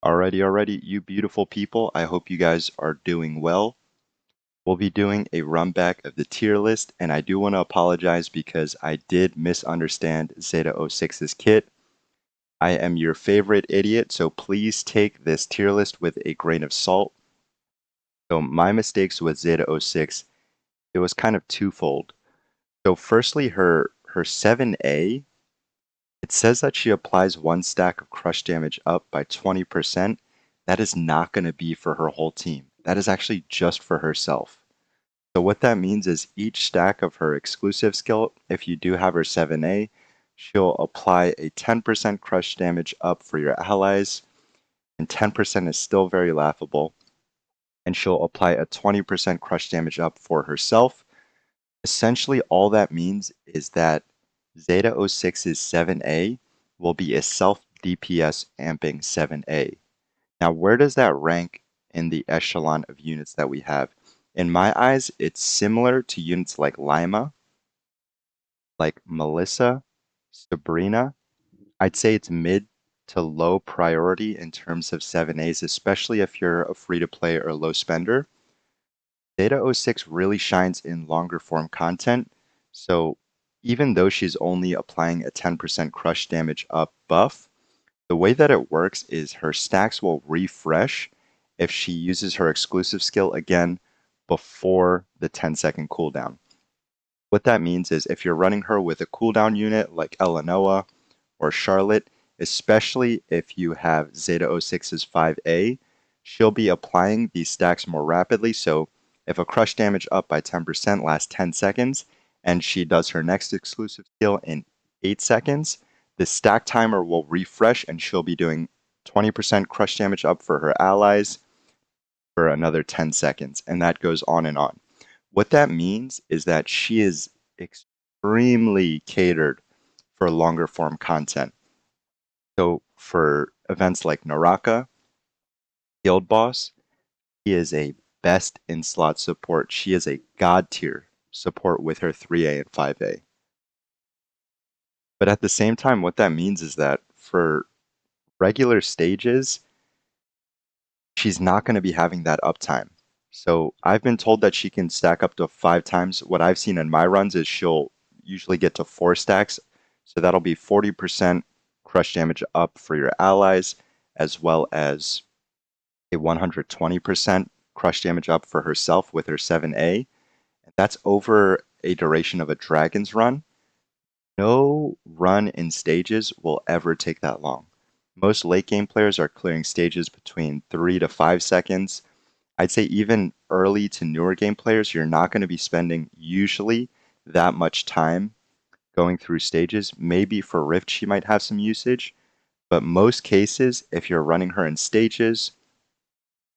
Alrighty, you beautiful people. I hope you guys are doing well. We'll be doing a run back of the tier list, and I do want to apologize because I did misunderstand Zeta oh 06's kit. I am your favorite idiot, so please take this tier list with a grain of salt. So my mistakes with Zeta oh 06, it was kind of twofold. So firstly, her 7A, it says that she applies one stack of crush damage up by 20%. That is not going to be for her whole team. That is actually just for herself. So what that means is each stack of her exclusive skill, if you do have her 7A, she'll apply a 10% crush damage up for your allies, and 10% is still very laughable. And she'll apply a 20% crush damage up for herself. Essentially, all that means is that Zeta oh 06's 7A will be a self DPS amping 7A. Now, where does that rank in the echelon of units that we have? In my eyes, it's similar to units like Lima, like Melissa, Sabrina. I'd say it's mid to low priority in terms of 7As, especially if you're a free-to-play or low spender. Zeta oh 06 really shines in longer form content, so even though she's only applying a 10% crush damage up buff, the way that it works is her stacks will refresh if she uses her exclusive skill again before the 10-second cooldown. What that means is if you're running her with a cooldown unit like Eleanor or Charlotte, especially if you have Zeta oh 06's 5A, she'll be applying these stacks more rapidly. So if a crush damage up by 10% lasts 10 seconds and she does her next exclusive skill in 8 seconds, the stack timer will refresh and she'll be doing 20% crush damage up for her allies for another 10 seconds. And that goes on and on. What that means is that she is extremely catered for longer form content. So for events like Naraka, Guild Boss, she is a best in slot support. She is a god tier support with her 3A and 5A. But at the same time, what that means is that for regular stages, she's not going to be having that uptime. So I've been told that she can stack up to 5 times. What I've seen in my runs is she'll usually get to 4 stacks. So that'll be 40% crush damage up for your allies, as well as a 120% crush damage up for herself with her 7A. And that's over a duration of a Dragon's run. No run in stages will ever take that long. Most late game players are clearing stages between 3 to 5 seconds. I'd say even early to newer game players, you're not going to be spending usually that much time going through stages. Maybe for Rift she might have some usage, but most cases, if you're running her in stages,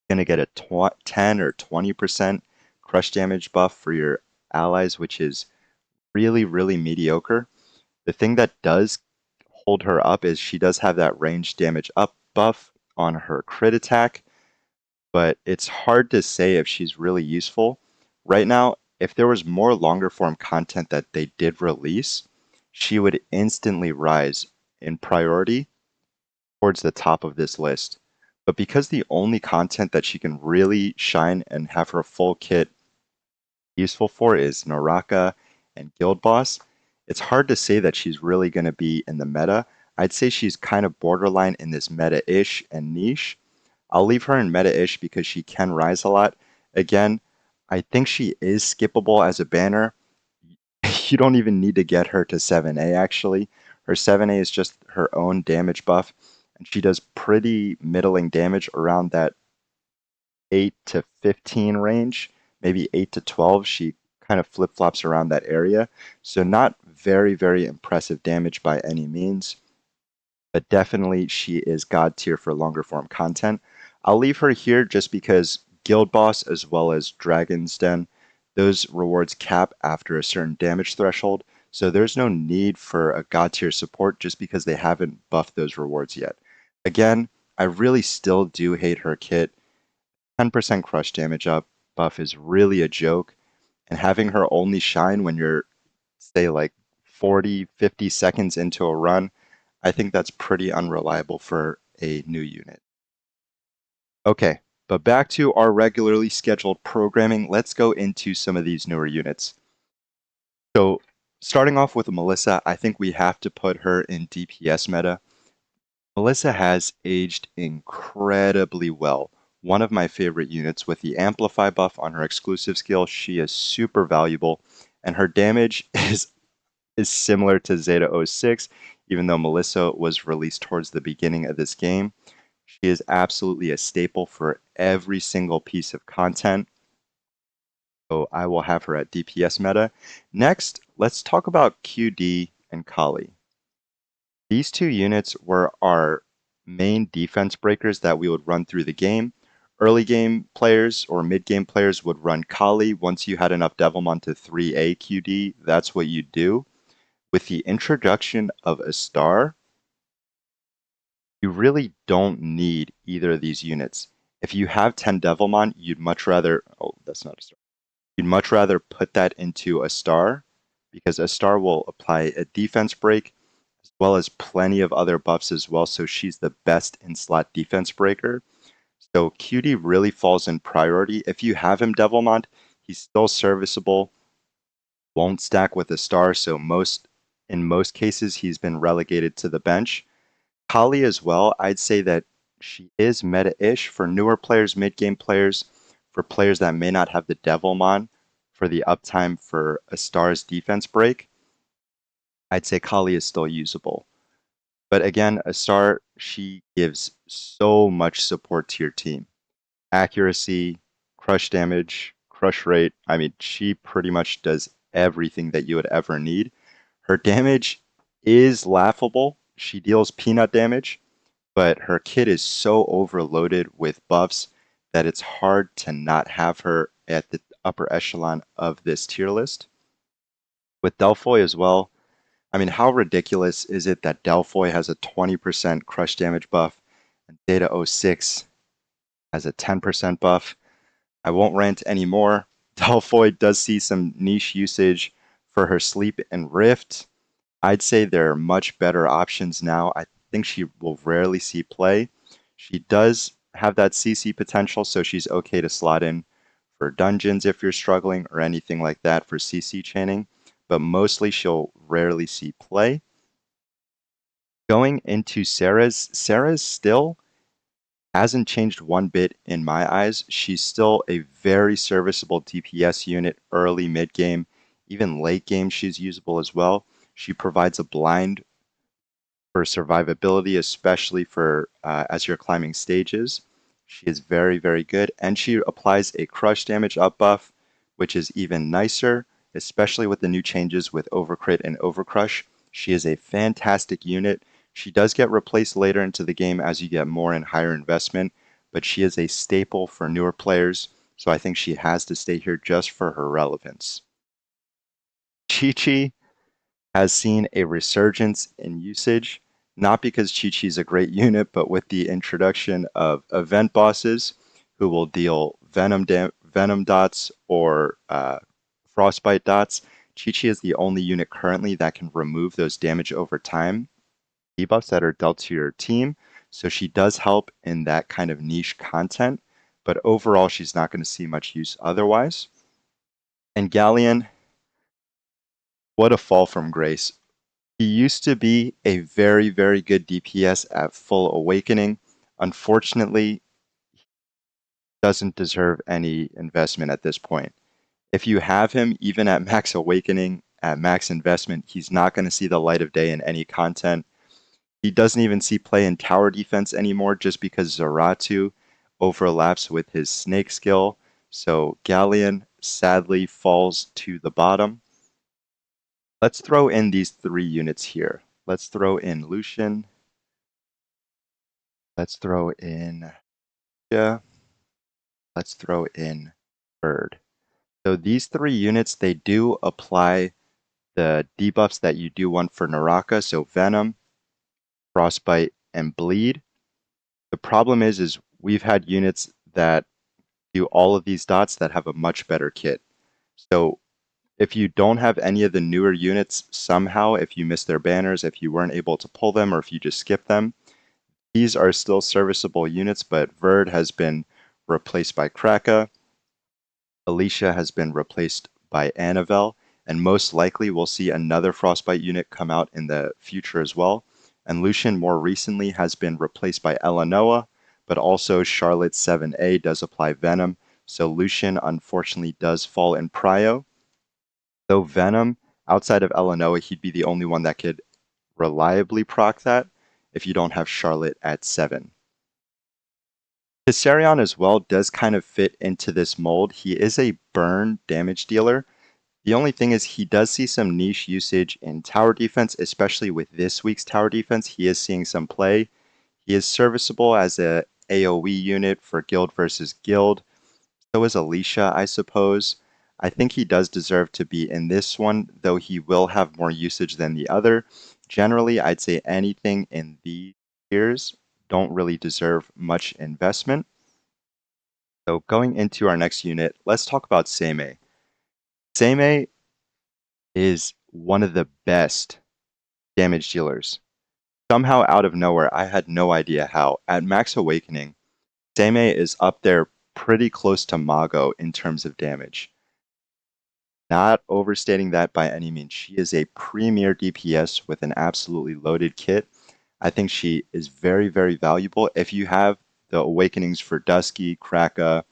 you're going to get a 10 or 20% crush damage buff for your allies, which is really, really mediocre. The thing that does hold her up is she does have that range damage up buff on her crit attack, but it's hard to say if she's really useful. Right now, if there was more longer form content that they did release, she would instantly rise in priority towards the top of this list. But because the only content that she can really shine and have her full kit useful for is Naraka and Guild Boss, it's hard to say that she's really going to be in the meta. I'd say she's kind of borderline in this meta-ish and niche. I'll leave her in meta-ish because she can rise a lot. Again, I think she is skippable as a banner. You don't even need to get her to 7A actually. Her 7A is just her own damage buff, and she does pretty middling damage around that 8 to 15 range, maybe 8 to 12. She kind of flip-flops around that area. So not very, very impressive damage by any means, but definitely she is god tier for longer form content. I'll leave her here just because Guild Boss as well as Dragon's Den, those rewards cap after a certain damage threshold. So there's no need for a god tier support just because they haven't buffed those rewards yet. Again, I really still do hate her kit. 10% crush damage up buff is really a joke, and having her only shine when you're, say, like 40, 50 seconds into a run, I think that's pretty unreliable for a new unit. Okay, but back to our regularly scheduled programming, let's go into some of these newer units. So, starting off with Melissa, I think we have to put her in DPS meta. Melissa has aged incredibly well. One of my favorite units with the Amplify buff on her exclusive skill. She is super valuable, and her damage is similar to Zeta oh 06, even though Melissa was released towards the beginning of this game. She is absolutely a staple for every single piece of content. So I will have her at DPS meta. Next, let's talk about QD and Kali. These two units were our main defense breakers that we would run through the game. Early game players or mid game players would run Kali. Once you had enough Devilmon to 3A QD, that's what you do. With the introduction of a star, you really don't need either of these units. If you have 10 Devilmon, you'd much rather, oh, that's not a star. You'd much rather put that into a star because a star will apply a defense break as well as plenty of other buffs as well. So she's the best in slot defense breaker. So QD really falls in priority. If you have him Devilmont, he's still serviceable, won't stack with a star. So in most cases, he's been relegated to the bench. Kali as well, I'd say that she is meta-ish for newer players, mid-game players, for players that may not have the Devilmon for the uptime for a star's defense break. I'd say Kali is still usable. But again, a star, she gives so much support to your team. Accuracy, crush damage, crush rate. I mean, she pretty much does everything that you would ever need. Her damage is laughable. She deals peanut damage, but her kit is so overloaded with buffs that it's hard to not have her at the upper echelon of this tier list. With Delphoy as well, I mean, how ridiculous is it that Delphoy has a 20% crush damage buff and Zeta oh 06 has a 10% buff? I won't rant anymore. Delphoy does see some niche usage for her sleep and rift. I'd say there are much better options now. I think she will rarely see play. She does have that CC potential, so she's okay to slot in for dungeons if you're struggling or anything like that for CC chaining, but mostly she'll rarely see play. Going into Sarah's still hasn't changed one bit in my eyes. She's still a very serviceable DPS unit early, mid game, even late game, she's usable as well. She provides a blind for survivability, especially for as you're climbing stages. She is very, very good, and she applies a crush damage up buff, which is even nicer, especially with the new changes with overcrit and overcrush. She is a fantastic unit. She does get replaced later into the game as you get more and higher investment, but she is a staple for newer players, so I think she has to stay here just for her relevance. Chi-Chi has seen a resurgence in usage, not because Chi-Chi is a great unit, but with the introduction of event bosses who will deal venom dots or frostbite dots. Chi-Chi is the only unit currently that can remove those damage over time debuffs that are dealt to your team. So she does help in that kind of niche content, but overall she's not going to see much use otherwise. And Galleon, what a fall from grace. He used to be a very, very good DPS at full awakening. Unfortunately, doesn't deserve any investment at this point. If you have him even at max awakening, at max investment, he's not going to see the light of day in any content. He doesn't even see play in tower defense anymore just because Zaratu overlaps with his snake skill. So Galleon sadly falls to the bottom. Let's throw in these three units here. Let's throw in Lucian. Let's throw in yeah. Let's throw in Bird. So these three units, they do apply the debuffs that you do want for Naraka. So Venom, Frostbite, and Bleed. The problem is we've had units that do all of these dots that have a much better kit. So if you don't have any of the newer units somehow, if you missed their banners, if you weren't able to pull them, or if you just skip them, These are still serviceable units, but Verd has been replaced by Kraka. Alicia has been replaced by Annabelle, and most likely we'll see another Frostbite unit come out in the future as well. And Lucian more recently has been replaced by Elenoa, but also Charlotte 7A does apply Venom, so Lucian unfortunately does fall in Prio. Though Venom, outside of Elenoa, he'd be the only one that could reliably proc that if you don't have Charlotte at 7. Tiserion as well does kind of fit into this mold. He is a burn damage dealer. The only thing is he does see some niche usage in tower defense, especially with this week's tower defense. He is seeing some play. He is serviceable as a AoE unit for guild versus guild. So is Alicia, I suppose. I think he does deserve to be in this one, though he will have more usage than the other. Generally, I'd say anything in these tiers don't really deserve much investment. So going into our next unit, let's talk about Seimei. Seimei is one of the best damage dealers. Somehow out of nowhere, I had no idea how. At Max Awakening, Seimei is up there pretty close to Mago in terms of damage. Not overstating that by any means. She is a premier DPS with an absolutely loaded kit. I think she is very, very valuable. If you have the Awakenings for Dusky, Kraka,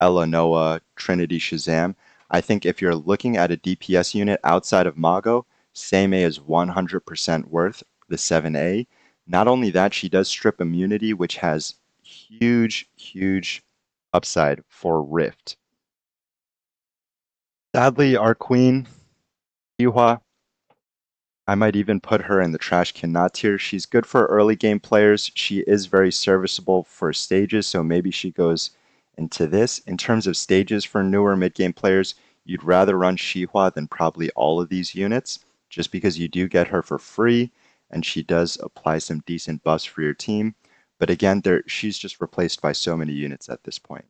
Elenoa, Trinity, Shazam, I think if you're looking at a DPS unit outside of Mago, Seimei is 100% worth the 7A. Not only that, she does strip immunity, which has huge, huge upside for Rift. Sadly, our queen, Yuhua, I might even put her in the trash can not tier. She's good for early game players. She is very serviceable for stages, so maybe she goes into this. In terms of stages for newer mid game players, you'd rather run Shihua than probably all of these units, just because you do get her for free, and she does apply some decent buffs for your team. But again, she's just replaced by so many units at this point.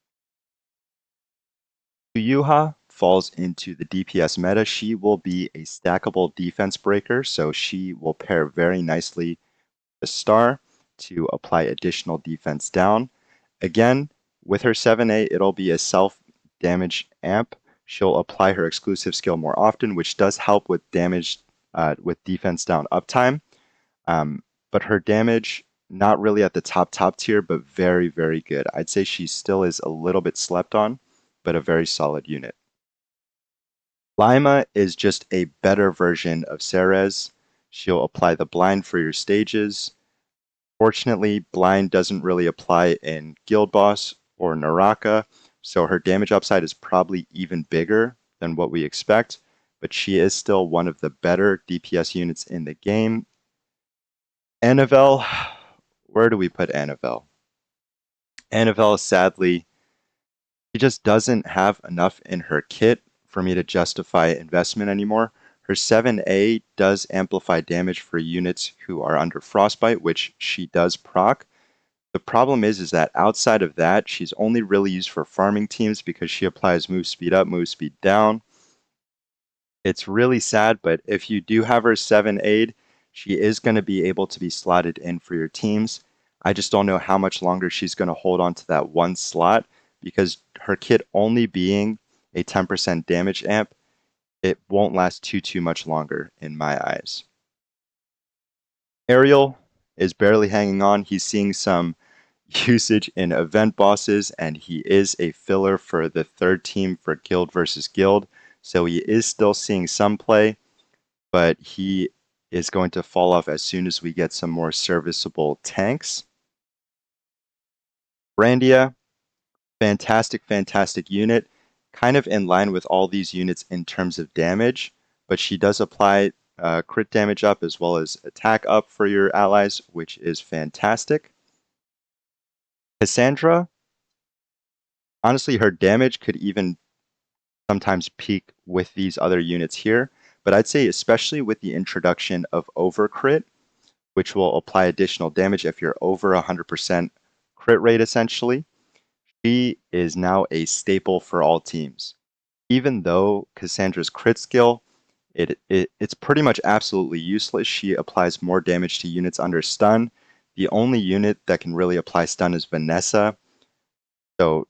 Yuha falls into the DPS meta. She will be a stackable defense breaker, so she will pair very nicely with a star to apply additional defense down. Again, with her 7A, it'll be a self damage amp. She'll apply her exclusive skill more often, which does help with damage with defense down uptime. But her damage, not really at the top tier, but very, very good. I'd say she still is a little bit slept on, but a very solid unit. Lima is just a better version of Ceres. She'll apply the blind for your stages. Fortunately, blind doesn't really apply in Guild Boss or Naraka, so her damage upside is probably even bigger than what we expect, but she is still one of the better DPS units in the game. Annabelle, where do we put Annabelle? Annabelle, sadly, she just doesn't have enough in her kit for me to justify investment anymore. Her 7A does amplify damage for units who are under Frostbite, which she does proc. The problem is that outside of that, she's only really used for farming teams because she applies move speed up, move speed down. It's really sad, but if you do have her 7 aid, she is going to be able to be slotted in for your teams. I just don't know how much longer she's going to hold on to that one slot because her kit only being a 10% damage amp, it won't last too much longer in my eyes. Ariel is barely hanging on. He's seeing some usage in event bosses, and he is a filler for the third team for guild versus guild. So he is still seeing some play, but he is going to fall off as soon as we get some more serviceable tanks. Brandia, fantastic unit, kind of in line with all these units in terms of damage, but she does apply crit damage up as well as attack up for your allies, which is fantastic. Cassandra, honestly, her damage could even sometimes peak with these other units here, but I'd say especially with the introduction of overcrit, which will apply additional damage if you're over 100% crit rate essentially, she is now a staple for all teams. Even though Cassandra's crit skill, it's pretty much absolutely useless. She applies more damage to units under stun. The only unit that can really apply stun is Vanessa, so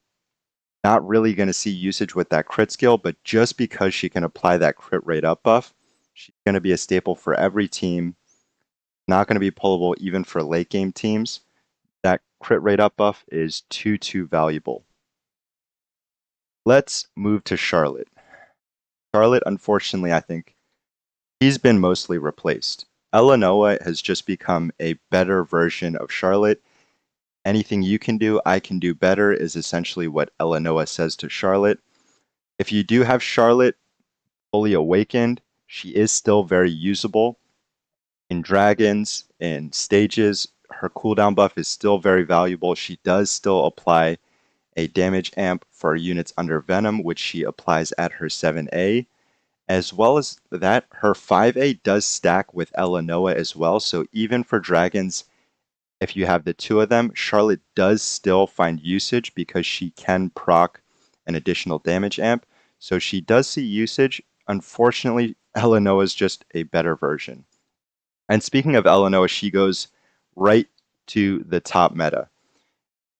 not really going to see usage with that crit skill, but just because she can apply that crit rate up buff, she's going to be a staple for every team. Not going to be pullable even for late game teams. That crit rate up buff is too valuable. Let's move to Charlotte. Charlotte, unfortunately, I think she's been mostly replaced. Eleanor has just become a better version of Charlotte. Anything you can do, I can do better is essentially what Eleanor says to Charlotte. If you do have Charlotte fully awakened, she is still very usable. In dragons, in stages, her cooldown buff is still very valuable. She does still apply a damage amp for units under Venom, which she applies at her 7A. As well as that, her 5A does stack with Eleanor as well. So even for dragons, if you have the two of them, Charlotte does still find usage because she can proc an additional damage amp. So she does see usage. Unfortunately, Eleanor is just a better version. And speaking of Eleanor, she goes right to the top meta.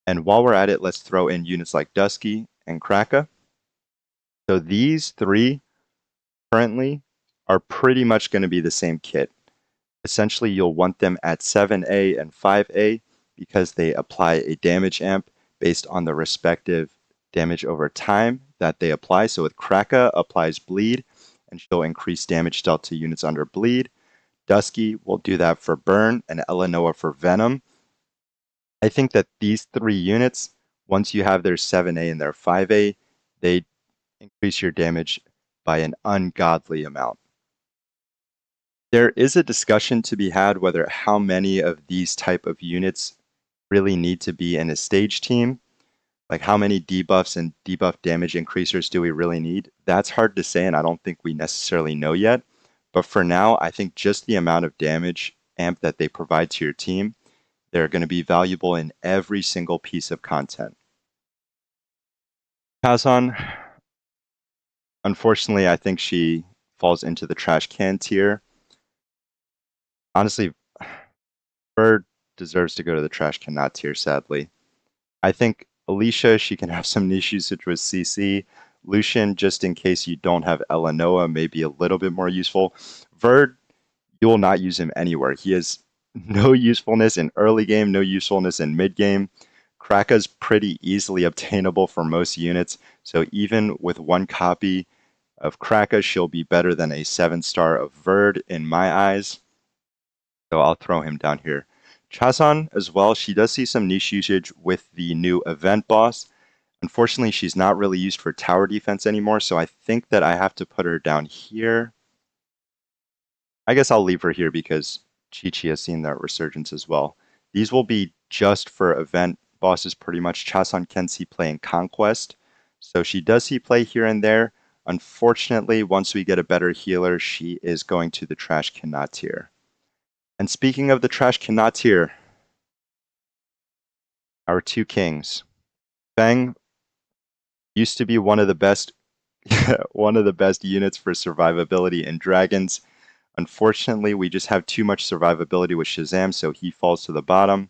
And while we're at it, let's throw in units like Dusky and Kraka. So these three currently are pretty much going to be the same kit. Essentially, you'll want them at 7A and 5A because they apply a damage amp based on the respective damage over time that they apply. So with Kraka applies bleed, and she'll increase damage dealt to units under bleed. Dusky will do that for burn, and Eleanor for venom. I think that these three units, once you have their 7A and their 5A, they increase your damage by an ungodly amount. There is a discussion to be had whether how many of these type of units really need to be in a stage team. Like how many debuffs and debuff damage increasers do we really need? That's hard to say, and I don't think we necessarily know yet. But for now, I think just the amount of damage amp that they provide to your team, they're going to be valuable in every single piece of content. Kazan, unfortunately, I think she falls into the trash can tier. Honestly, Bird deserves to go to the trash can, not tier, sadly. I think Alicia, she can have some niche usage with CC. Lucian, just in case you don't have Eleanor, may be a little bit more useful. Verd, you will not use him anywhere. He has no usefulness in early game, no usefulness in mid game. Kraka's pretty easily obtainable for most units, so even with one copy of Kraka, she'll be better than a 7-star of Verd in my eyes. So I'll throw him down here. Chazan as well, she does see some niche usage with the new event boss. Unfortunately, she's not really used for tower defense anymore, so I think that I have to put her down here. I guess I'll leave her here because Chi-Chi has seen that resurgence as well. These will be just for event bosses pretty much. Chasan can see play in Conquest, so she does see play here and there. Unfortunately, once we get a better healer, she is going to the trash cannot tier. And speaking of the trash cannot tier, our two kings. Feng used to be one of the best units for survivability in Dragons. Unfortunately, we just have too much survivability with Shazam, so he falls to the bottom.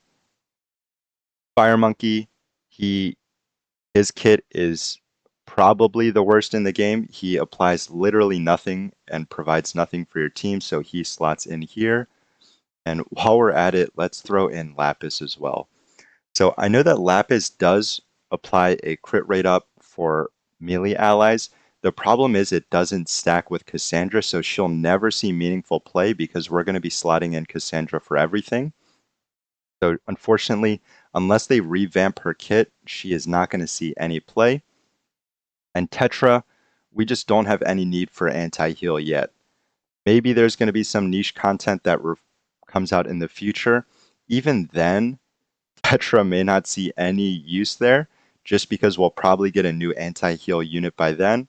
Fire Monkey, his kit is probably the worst in the game. He applies literally nothing and provides nothing for your team, so he slots in here. And while we're at it, let's throw in Lapis as well. So I know that Lapis does apply a crit rate up for melee allies. The problem is it doesn't stack with Cassandra, so she'll never see meaningful play because we're going to be slotting in Cassandra for everything. So unfortunately, unless they revamp her kit, she is not going to see any play. And Tetra, we just don't have any need for anti-heal yet. Maybe there's going to be some niche content that comes out in the future. Even then, Tetra may not see any use there, just because we'll probably get a new anti-heal unit by then.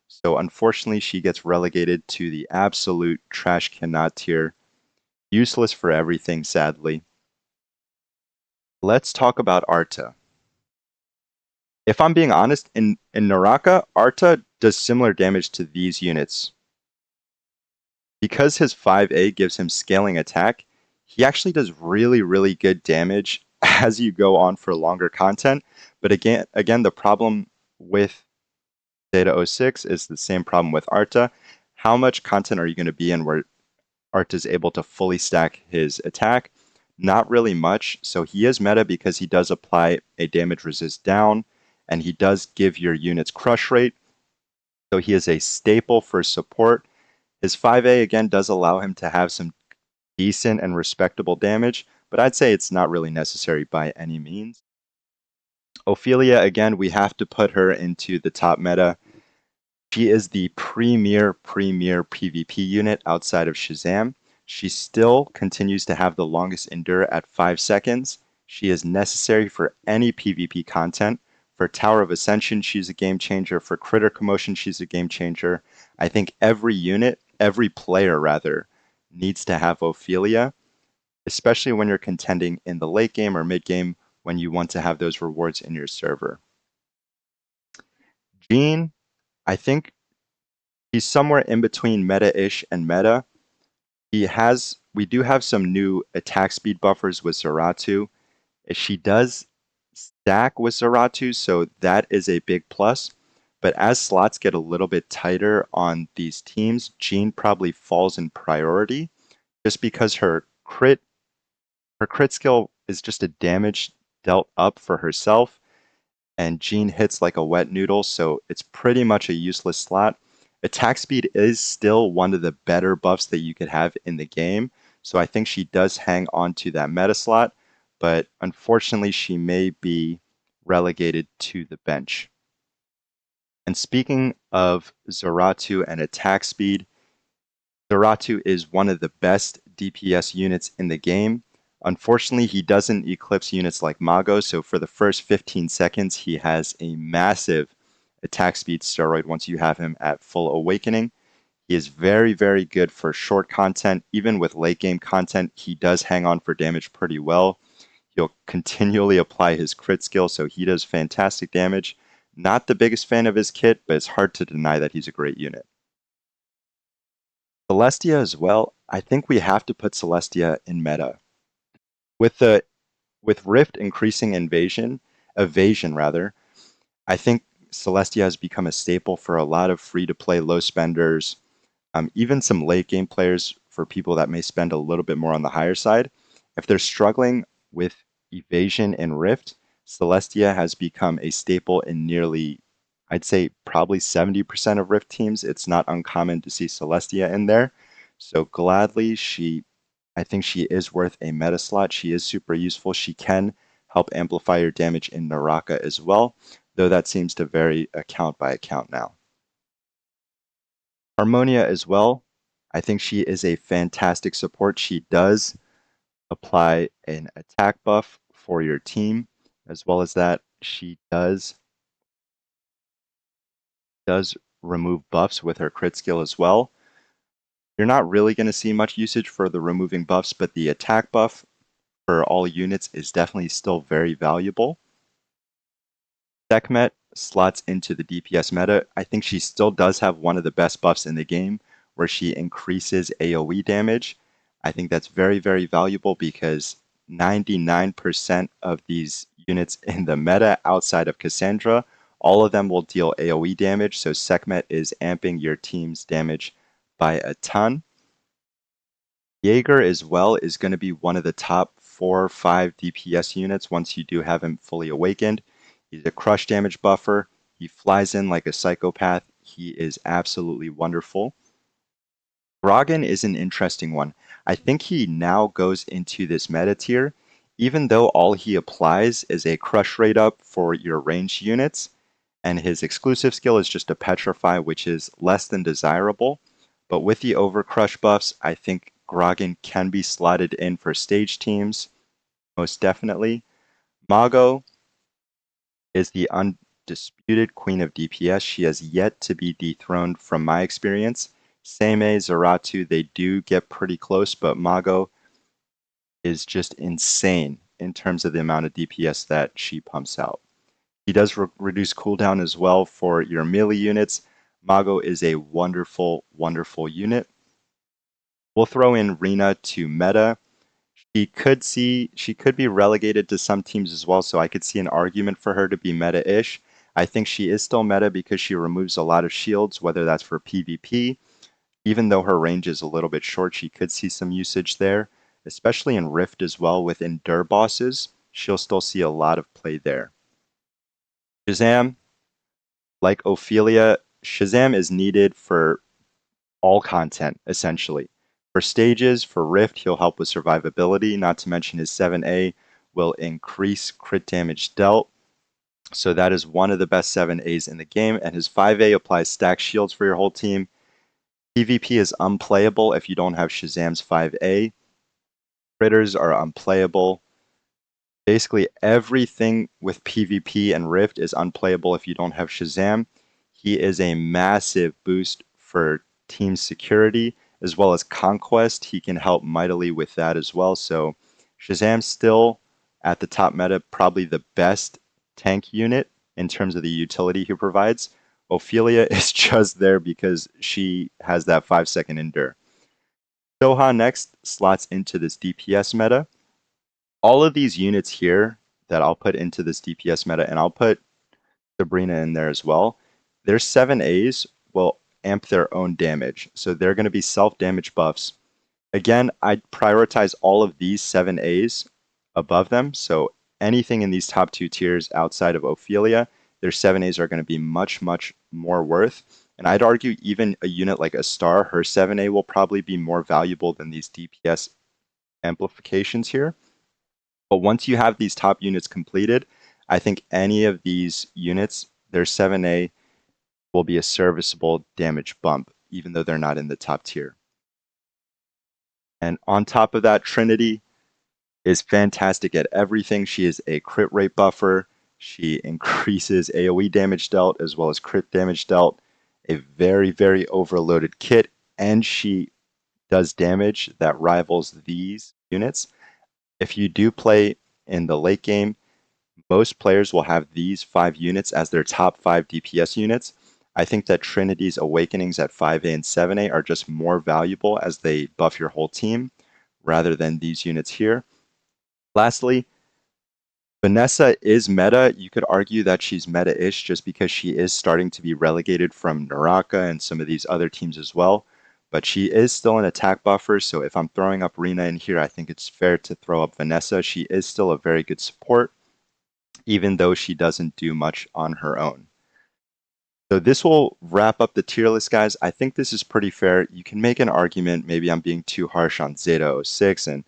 So unfortunately, she gets relegated to the absolute trash cannot tier. Useless for everything, sadly. Let's talk about Arta. If I'm being honest, in Naraka, Arta does similar damage to these units. Because his 5A gives him scaling attack, He actually does really, really good damage as you go on for longer content. But again, the problem with Data 06 is the same problem with Arta. How much content are you going to be in where Arta is able to fully stack his attack? Not really much. So he is meta because he does apply a damage resist down, and he does give your units crush rate. So he is a staple for support. His 5A again does allow him to have some decent and respectable damage, but I'd say it's not really necessary by any means. Ophelia, again, we have to put her into the top meta. She is the premier PvP unit outside of Shazam. She still continues to have the longest endure at 5 seconds. She is necessary for any PvP content. For Tower of Ascension, she's a game changer. For Critter Commotion, she's a game changer. I think every player rather, needs to have Ophelia, especially when you're contending in the late game or mid game when you want to have those rewards in your server. Jean, I think he's somewhere in between meta-ish and meta. We do have some new attack speed buffers with Zaratu. She does stack with Zaratu, so that is a big plus. But as slots get a little bit tighter on these teams, Jean probably falls in priority just because her crit skill is just a damage dealt up for herself, and Jean hits like a wet noodle, so it's pretty much a useless slot. Attack speed is still one of the better buffs that you could have in the game, so I think she does hang on to that meta slot, but unfortunately she may be relegated to the bench. And speaking of Zaratu and attack speed, Zaratu is one of the best DPS units in the game. Unfortunately, he doesn't eclipse units like Mago, so for the first 15 seconds, he has a massive attack speed steroid once you have him at full awakening. He is very, very good for short content. Even with late game content, he does hang on for damage pretty well. He'll continually apply his crit skill, so he does fantastic damage. Not the biggest fan of his kit, but it's hard to deny that he's a great unit. Celestia as well. I think we have to put Celestia in meta. With the with Rift increasing evasion rather, I think Celestia has become a staple for a lot of free-to-play low spenders, even some late game players for people that may spend a little bit more on the higher side. If they're struggling with evasion and Rift, Celestia has become a staple in nearly, I'd say, probably 70% of Rift teams. It's not uncommon to see Celestia in there. So gladly, I think she is worth a meta slot. She is super useful. She can help amplify your damage in Naraka as well, though that seems to vary account by account now. Harmonia as well. I think she is a fantastic support. She does apply an attack buff for your team, as well as that she does remove buffs with her crit skill as well. You're not really going to see much usage for the removing buffs, but the attack buff for all units is definitely still very valuable. Sekhmet slots into the DPS meta. I think she still does have one of the best buffs in the game where she increases AoE damage. I think that's very, very valuable because 99% of these units in the meta outside of Cassandra, all of them will deal AoE damage, so Sekhmet is amping your team's damage by a ton. Jaeger as well is going to be one of the top 4 or 5 DPS units once you do have him fully awakened. He's a crush damage buffer. He flies in like a psychopath. He is absolutely wonderful. Gragan is an interesting one. I think he now goes into this meta tier, even though all he applies is a crush rate up for your ranged units, and his exclusive skill is just a petrify, which is less than desirable. But with the overcrush buffs, I think Gragan can be slotted in for stage teams, most definitely. Mago is the undisputed queen of DPS. She has yet to be dethroned from my experience. Same as Zaratu, they do get pretty close, but Mago is just insane in terms of the amount of DPS that she pumps out. He does reduce cooldown as well for your melee units. Mago is a wonderful, wonderful unit. We'll throw in Rina to meta. She could be relegated to some teams as well, so I could see an argument for her to be meta-ish. I think she is still meta because she removes a lot of shields, whether that's for PvP. Even though her range is a little bit short, she could see some usage there, especially in Rift as well with Endure bosses. She'll still see a lot of play there. Shazam, like Ophelia, Shazam is needed for all content, essentially. For stages, for Rift, he'll help with survivability, not to mention his 7A will increase crit damage dealt. So that is one of the best 7As in the game, and his 5A applies stack shields for your whole team. PvP is unplayable if you don't have Shazam's 5A. Critters are unplayable. Basically, everything with PvP and Rift is unplayable if you don't have Shazam. He is a massive boost for team security as well as conquest. He can help mightily with that as well. So Shazam's still at the top meta, probably the best tank unit in terms of the utility he provides. Ophelia is just there because she has that 5-second endure. Soha next slots into this DPS meta. All of these units here that I'll put into this DPS meta, and I'll put Sabrina in there as well, their 7As will amp their own damage. So they're going to be self-damage buffs. Again, I'd prioritize all of these 7As above them. So anything in these top two tiers outside of Ophelia, their 7As are going to be much, much more worth. And I'd argue even a unit like a Star, her 7A will probably be more valuable than these DPS amplifications here. But once you have these top units completed, I think any of these units, their 7A will be a serviceable damage bump, even though they're not in the top tier. And on top of that, Trinity is fantastic at everything. She is a crit rate buffer. She increases AoE damage dealt as well as crit damage dealt. A very, very overloaded kit, and she does damage that rivals these units. If you do play in the late game, most players will have these 5 units as their top 5 DPS units. I think that Trinity's Awakenings at 5A and 7A are just more valuable as they buff your whole team rather than these units here. Lastly, Vanessa is meta. You could argue that she's meta-ish just because she is starting to be relegated from Naraka and some of these other teams as well. But she is still an attack buffer, so if I'm throwing up Rina in here, I think it's fair to throw up Vanessa. She is still a very good support, even though she doesn't do much on her own. So this will wrap up the tier list, guys. I think this is pretty fair. You can make an argument, maybe I'm being too harsh on Zeta06, and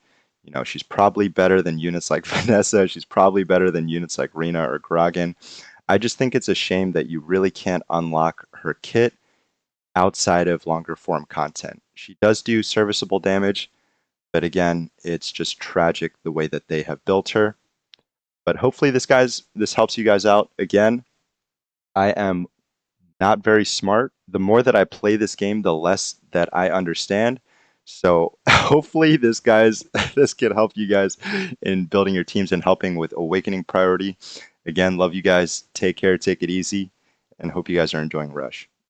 she's probably better than units like Vanessa. She's probably better than units like Rina or Gragan. I just think it's a shame that you really can't unlock her kit outside of longer form content. She does do serviceable damage, but again, it's just tragic the way that they have built her. But hopefully this helps you guys out. Again, I am not very smart. The more that I play this game, the less that I understand. So hopefully this can help you guys in building your teams and helping with awakening priority. Again, love you guys. Take care, take it easy, and hope you guys are enjoying Rush.